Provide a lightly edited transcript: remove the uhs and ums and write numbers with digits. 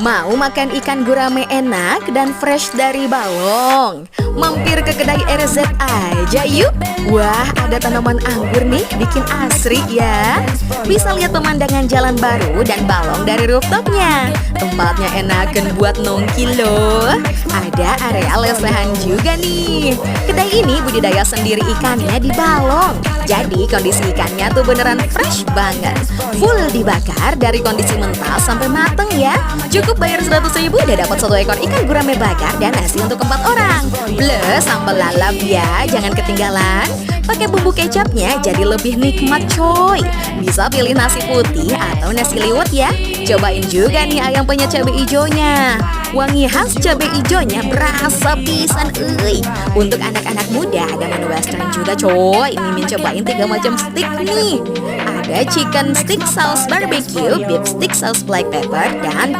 Mau makan ikan gurame enak dan fresh dari Balong? Mampir ke kedai RZ aja yuk. Wah, ada tanaman anggur nih, bikin asri ya. Bisa lihat pemandangan jalan baru dan Balong dari rooftopnya. Tempatnya enakan buat nongki loh. Ada area lesehan juga nih. Kedai ini budidaya sendiri ikannya di Balong. Jadi kondisi ikannya tuh beneran fresh banget. Full dibakar dari kondisi mentah sampai mateng ya. Cukup bayar 100.000 udah dapat 1 ekor ikan gurame bakar dan nasi untuk 4 orang. Plus sambal lalap ya, jangan ketinggalan. Pakai bumbu kecapnya jadi lebih nikmat coy. Bisa pilih nasi putih atau nasi liwet ya. Cobain juga nih ayam penyet cabai ijonya. Wangi khas cabai ijonya berasa pisan euy. Untuk anak-anak muda ada menu western juga coy. Mimin cobain 3 macam steak nih. Ada chicken stick sauce barbecue, beef stick sauce black pepper, dan